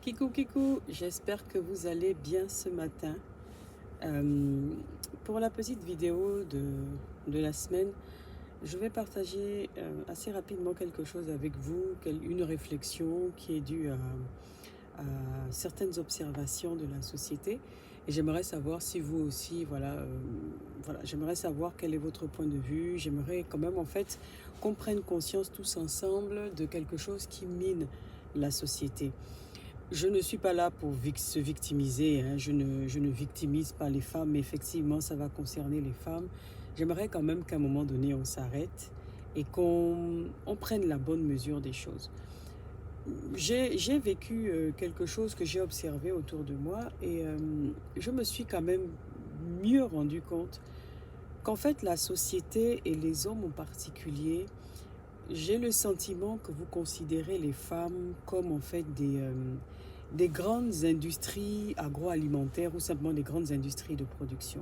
Kikou, j'espère que vous allez bien ce matin. Euh, pour la petite vidéo de la semaine, je vais partager assez rapidement quelque chose avec vous, une réflexion qui est due à certaines observations de la société. Et j'aimerais savoir si vous aussi, voilà, j'aimerais savoir quel est votre point de vue. J'aimerais quand même, en fait, qu'on prenne conscience tous ensemble de quelque chose qui mine la société. Je ne suis pas là pour se victimiser, hein. Je ne victimise pas les femmes, mais effectivement, ça va concerner les femmes. J'aimerais quand même qu'à un moment donné, on s'arrête et qu'on prenne la bonne mesure des choses. J'ai vécu quelque chose que j'ai observé autour de moi et je me suis quand même mieux rendu compte qu'en fait, la société et les hommes en particulier, j'ai le sentiment que vous considérez les femmes comme en fait des grandes industries agroalimentaires ou simplement des grandes industries de production.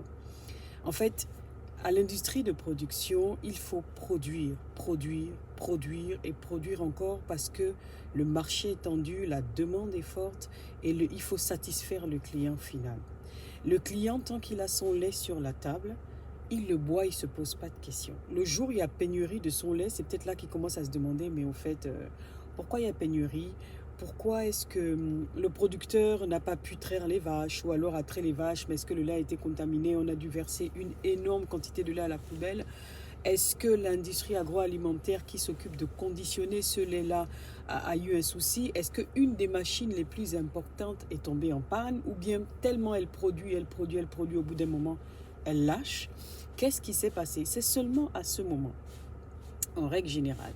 En fait, à l'industrie de production, il faut produire et produire encore parce que le marché est tendu, la demande est forte et il faut satisfaire le client final. Le client, tant qu'il a son lait sur la table, il le boit, il ne se pose pas de questions. Le jour où il y a pénurie de son lait, c'est peut-être là qu'il commence à se demander, mais au fait, pourquoi il y a pénurie? Pourquoi est-ce que le producteur n'a pas pu traire les vaches ou alors a trait les vaches, mais est-ce que le lait a été contaminé? On a dû verser une énorme quantité de lait à la poubelle. Est-ce que l'industrie agroalimentaire qui s'occupe de conditionner ce lait-là a eu un souci? Est-ce qu'une des machines les plus importantes est tombée en panne? Ou bien tellement elle produit, au bout d'un moment, elle lâche? Qu'est-ce qui s'est passé? C'est seulement à ce moment, en règle générale,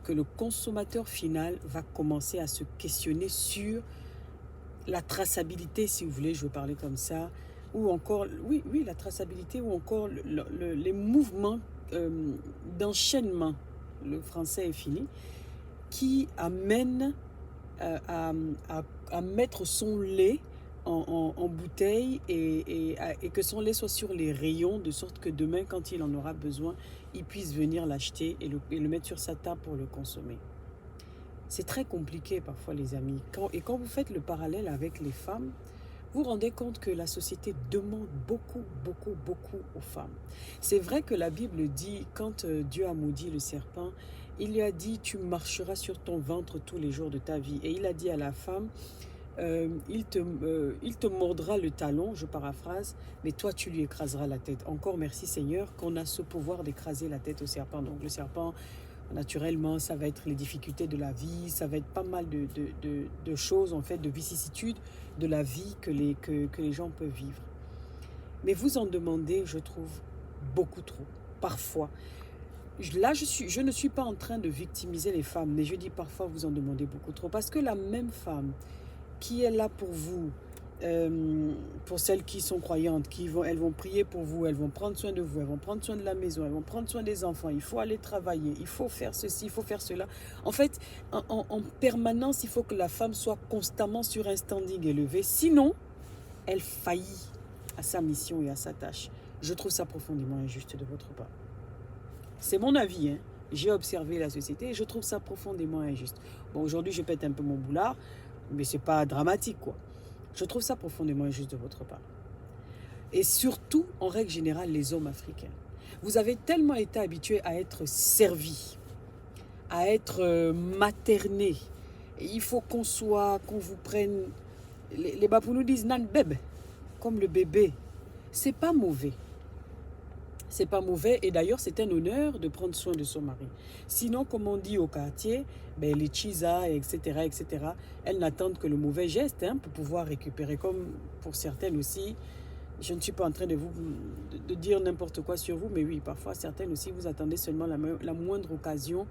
que le consommateur final va commencer à se questionner sur la traçabilité, si vous voulez, je veux parler comme ça, ou encore, oui, la traçabilité, ou encore les mouvements d'enchaînement, le français est fini, qui amènent à mettre son lait en bouteille et que son lait soit sur les rayons, de sorte que demain, quand il en aura besoin, il puisse venir l'acheter et le mettre sur sa table pour le consommer. C'est très compliqué parfois, les amis. Quand vous faites le parallèle avec les femmes, vous vous rendez compte que la société demande beaucoup aux femmes. C'est vrai que la Bible dit, quand Dieu a maudit le serpent, il lui a dit, tu marcheras sur ton ventre tous les jours de ta vie. Et il a dit à la femme, il te mordra le talon, je paraphrase, mais toi tu lui écraseras la tête. Encore merci Seigneur qu'on a ce pouvoir d'écraser la tête au serpent. Donc le serpent, naturellement, ça va être les difficultés de la vie, ça va être pas mal de choses, en fait, de vicissitudes de la vie que les gens peuvent vivre. Mais vous en demandez, je trouve, beaucoup trop, parfois. Là, je ne suis pas en train de victimiser les femmes, mais je dis parfois vous en demandez beaucoup trop. Parce que la même femme qui est là pour vous, pour celles qui sont croyantes, elles vont prier pour vous, elles vont prendre soin de vous, elles vont prendre soin de la maison, elles vont prendre soin des enfants, il faut aller travailler, il faut faire ceci, il faut faire cela. En fait, en permanence, il faut que la femme soit constamment sur un standing élevé, sinon, elle faillit à sa mission et à sa tâche. Je trouve ça profondément injuste de votre part. C'est mon avis, hein. J'ai observé la société et je trouve ça profondément injuste. Bon, aujourd'hui, je pète un peu mon boulard, mais c'est pas dramatique, quoi. Je trouve ça profondément injuste de votre part. Et surtout, en règle générale, les hommes africains. Vous avez tellement été habitués à être servis, à être maternés. Et il faut qu'on vous prenne... Les Bapoulous disent « nan bébé », comme le bébé. C'est pas mauvais. C'est pas mauvais et d'ailleurs c'est un honneur de prendre soin de son mari. Sinon, comme on dit au quartier, ben, les chisa, etc., elles n'attendent que le mauvais geste, hein, pour pouvoir récupérer. Comme pour certaines aussi, je ne suis pas en train de dire n'importe quoi sur vous, mais oui, parfois certaines aussi, vous attendez seulement la moindre occasion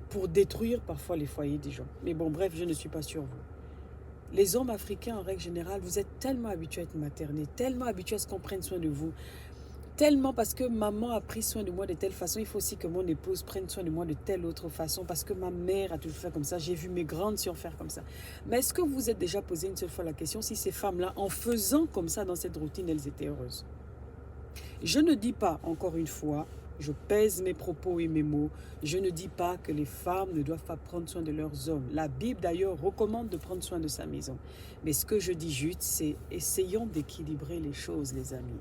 pour détruire parfois les foyers des gens. Mais bon, bref, je ne suis pas sur vous. Les hommes africains, en règle générale, vous êtes tellement habitués à être maternés, tellement habitués à ce qu'on prenne soin de vous. Tellement parce que maman a pris soin de moi de telle façon, il faut aussi que mon épouse prenne soin de moi de telle autre façon, parce que ma mère a toujours fait comme ça, j'ai vu mes grandes sœurs faire comme ça. Mais est-ce que vous vous êtes déjà posé une seule fois la question si ces femmes-là, en faisant comme ça dans cette routine, elles étaient heureuses? Je ne dis pas, encore une fois, Je pèse mes propos et mes mots. Je ne dis pas que les femmes ne doivent pas prendre soin de leurs hommes. La Bible d'ailleurs recommande de prendre soin de sa maison. Mais ce que je dis juste, c'est essayons d'équilibrer les choses, les amis.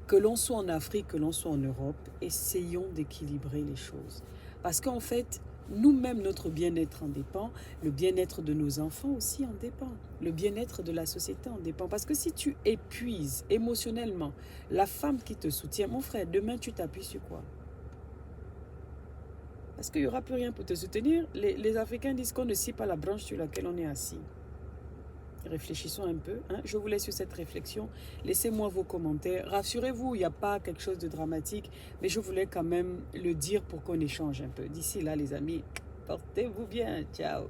Que l'on soit en Afrique, que l'on soit en Europe, essayons d'équilibrer les choses. Parce qu'en fait, nous-mêmes, notre bien-être en dépend, le bien-être de nos enfants aussi en dépend, le bien-être de la société en dépend. Parce que si tu épuises émotionnellement la femme qui te soutient, mon frère, demain tu t'appuies sur quoi? Parce qu'il n'y aura plus rien pour te soutenir. Les Africains disent qu'on ne scie pas la branche sur laquelle on est assis. Réfléchissons un peu. Hein. Je vous laisse sur cette réflexion. Laissez-moi vos commentaires. Rassurez-vous, il n'y a pas quelque chose de dramatique, mais je voulais quand même le dire pour qu'on échange un peu. D'ici là, les amis, portez-vous bien. Ciao.